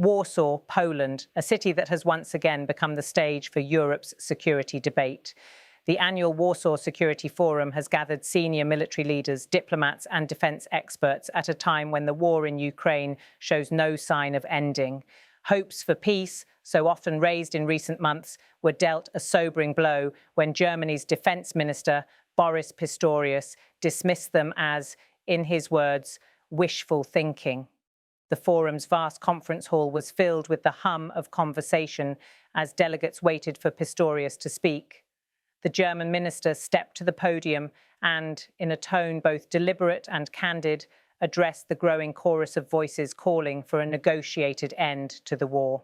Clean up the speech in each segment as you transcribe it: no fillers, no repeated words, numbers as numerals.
Warsaw, Poland, a city that has once again become the stage for Europe's security debate. The annual Warsaw Security Forum has gathered senior military leaders, diplomats and defense experts at a time when the war in Ukraine shows no sign of ending. Hopes for peace, so often raised in recent months, were dealt a sobering blow when Germany's Defense Minister Boris Pistorius dismissed them as, in his words, wishful thinking. The forum's vast conference hall was filled with the hum of conversation as delegates waited for Pistorius to speak. The German minister stepped to the podium and, in a tone both deliberate and candid, addressed the growing chorus of voices calling for a negotiated end to the war.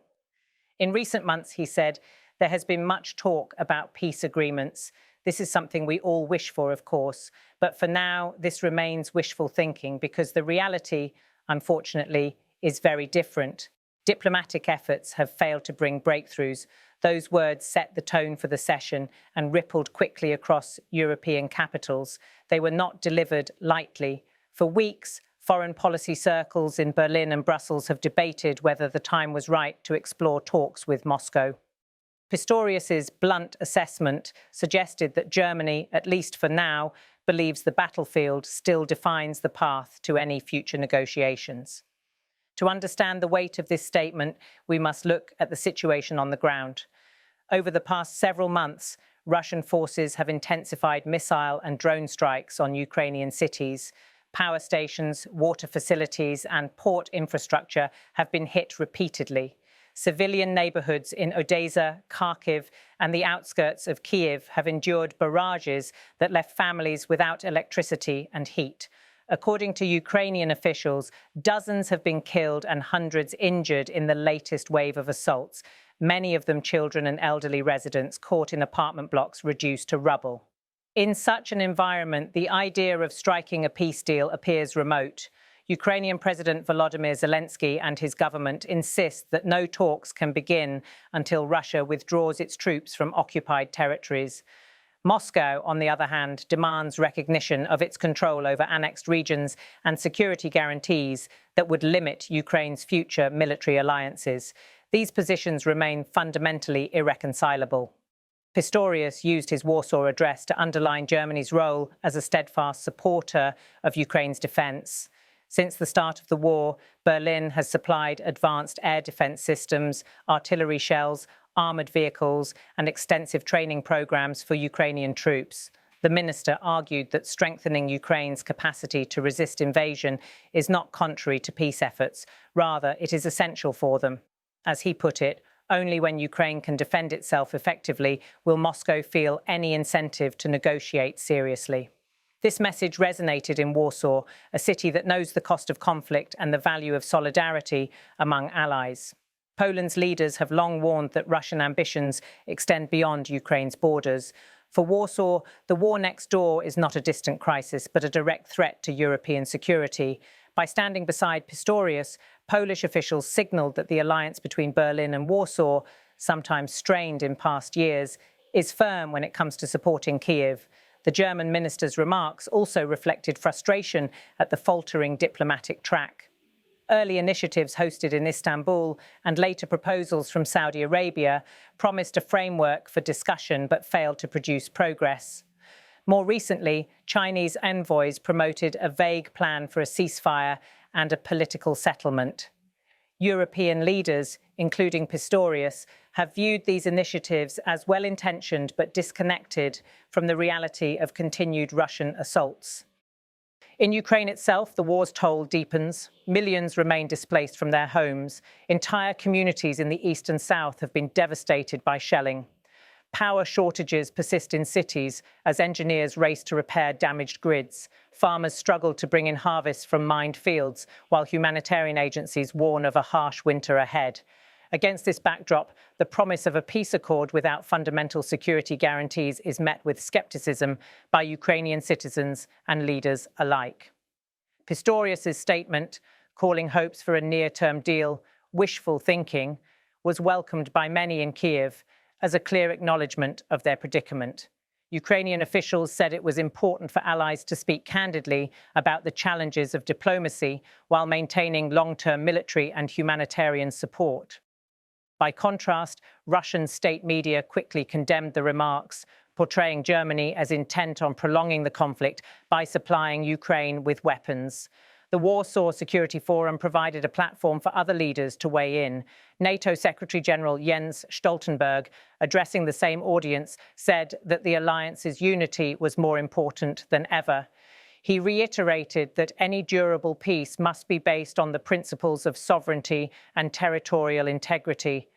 In recent months, he said, there has been much talk about peace agreements. This is something we all wish for, of course, but for now, this remains wishful thinking because the reality, unfortunately, is very different. Diplomatic efforts have failed to bring breakthroughs. Those words set the tone for the session and rippled quickly across European capitals. They were not delivered lightly. For weeks, foreign policy circles in Berlin and Brussels have debated whether the time was right to explore talks with Moscow. Pistorius's blunt assessment suggested that Germany, at least for now, believes the battlefield still defines the path to any future negotiations. To understand the weight of this statement, we must look at the situation on the ground. Over the past several months, Russian forces have intensified missile and drone strikes on Ukrainian cities. Power stations, water facilities, and port infrastructure have been hit repeatedly. Civilian neighborhoods in Odessa, Kharkiv, and the outskirts of Kyiv have endured barrages that left families without electricity and heat. According to Ukrainian officials, dozens have been killed and hundreds injured in the latest wave of assaults, many of them children and elderly residents caught in apartment blocks reduced to rubble. In such an environment, the idea of striking a peace deal appears remote. Ukrainian President Volodymyr Zelensky and his government insist that no talks can begin until Russia withdraws its troops from occupied territories. Moscow, on the other hand, demands recognition of its control over annexed regions and security guarantees that would limit Ukraine's future military alliances. These positions remain fundamentally irreconcilable. Pistorius used his Warsaw address to underline Germany's role as a steadfast supporter of Ukraine's defence. Since the start of the war, Berlin has supplied advanced air defence systems, artillery shells, armoured vehicles, and extensive training programmes for Ukrainian troops. The minister argued that strengthening Ukraine's capacity to resist invasion is not contrary to peace efforts, rather it is essential for them. As he put it, only when Ukraine can defend itself effectively will Moscow feel any incentive to negotiate seriously. This message resonated in Warsaw, a city that knows the cost of conflict and the value of solidarity among allies. Poland's leaders have long warned that Russian ambitions extend beyond Ukraine's borders. For Warsaw, the war next door is not a distant crisis, but a direct threat to European security. By standing beside Pistorius, Polish officials signalled that the alliance between Berlin and Warsaw, sometimes strained in past years, is firm when it comes to supporting Kyiv. The German minister's remarks also reflected frustration at the faltering diplomatic track. Early initiatives hosted in Istanbul and later proposals from Saudi Arabia promised a framework for discussion but failed to produce progress. More recently, Chinese envoys promoted a vague plan for a ceasefire and a political settlement. European leaders, including Pistorius, have viewed these initiatives as well-intentioned but disconnected from the reality of continued Russian assaults. In Ukraine itself, the war's toll deepens. Millions remain displaced from their homes. Entire communities in the east and south have been devastated by shelling. Power shortages persist in cities as engineers race to repair damaged grids. Farmers struggle to bring in harvests from mined fields, while humanitarian agencies warn of a harsh winter ahead. Against this backdrop, the promise of a peace accord without fundamental security guarantees is met with skepticism by Ukrainian citizens and leaders alike. Pistorius's statement, calling hopes for a near-term deal wishful thinking, was welcomed by many in Kyiv as a clear acknowledgement of their predicament. Ukrainian officials said it was important for allies to speak candidly about the challenges of diplomacy while maintaining long-term military and humanitarian support. By contrast, Russian state media quickly condemned the remarks, portraying Germany as intent on prolonging the conflict by supplying Ukraine with weapons. The Warsaw Security Forum provided a platform for other leaders to weigh in. NATO Secretary-General Jens Stoltenberg, addressing the same audience, said that the alliance's unity was more important than ever. He reiterated that any durable peace must be based on the principles of sovereignty and territorial integrity.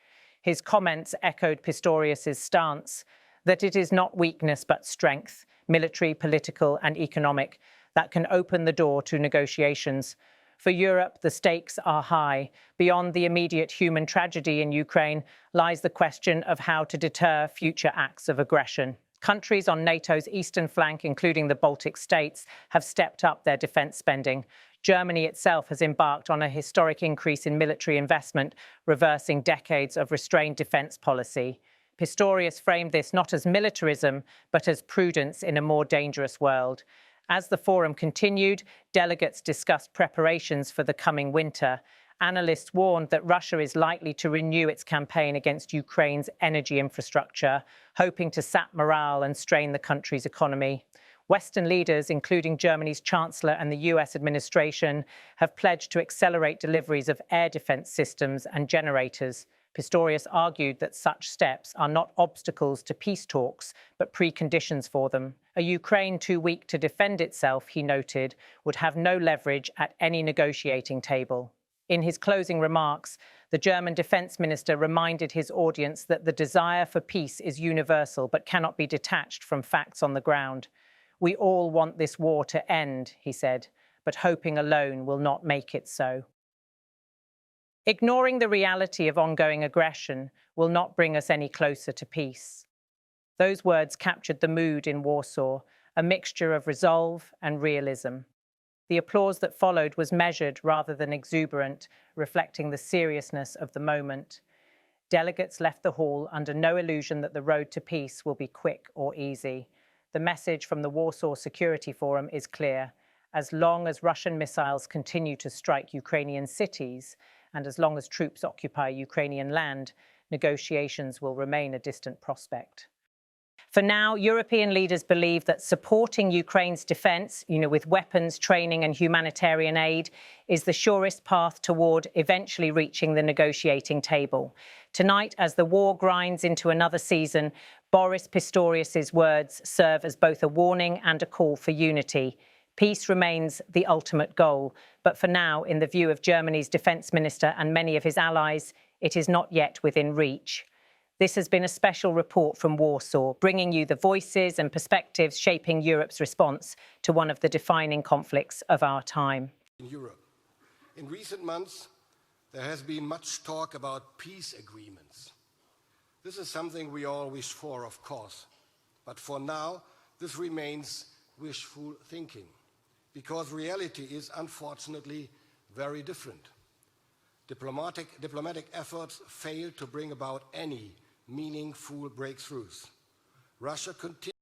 His comments echoed Pistorius's stance that it is not weakness but strength, military, political and economic, that can open the door to negotiations. For Europe, the stakes are high. Beyond the immediate human tragedy in Ukraine lies the question of how to deter future acts of aggression. Countries on NATO's eastern flank, including the Baltic states, have stepped up their defence spending. Germany itself has embarked on a historic increase in military investment, reversing decades of restrained defence policy. Pistorius framed this not as militarism, but as prudence in a more dangerous world. As the forum continued, delegates discussed preparations for the coming winter. Analysts warned that Russia is likely to renew its campaign against Ukraine's energy infrastructure, hoping to sap morale and strain the country's economy. Western leaders, including Germany's Chancellor and the US administration, have pledged to accelerate deliveries of air defense systems and generators. Pistorius argued that such steps are not obstacles to peace talks, but preconditions for them. A Ukraine too weak to defend itself, he noted, would have no leverage at any negotiating table. In his closing remarks, the German Defense Minister reminded his audience that the desire for peace is universal but cannot be detached from facts on the ground. We all want this war to end, he said, but hoping alone will not make it so. Ignoring the reality of ongoing aggression will not bring us any closer to peace. Those words captured the mood in Warsaw, a mixture of resolve and realism. The applause that followed was measured rather than exuberant, reflecting the seriousness of the moment. Delegates left the hall under no illusion that the road to peace will be quick or easy. The message from the Warsaw Security Forum is clear. As long as Russian missiles continue to strike Ukrainian cities, and as long as troops occupy Ukrainian land, negotiations will remain a distant prospect. For now, European leaders believe that supporting Ukraine's defense, with weapons, training and humanitarian aid, is the surest path toward eventually reaching the negotiating table. Tonight, as the war grinds into another season, Boris Pistorius's words serve as both a warning and a call for unity. Peace remains the ultimate goal, but for now, in the view of Germany's defense minister and many of his allies, it is not yet within reach. This has been a special report from Warsaw, bringing you the voices and perspectives shaping Europe's response to one of the defining conflicts of our time. In Europe, in recent months, there has been much talk about peace agreements. This is something we all wish for, of course, but for now, this remains wishful thinking, because reality is unfortunately very different. Diplomatic efforts failed to bring about any meaningful breakthroughs. Russia continues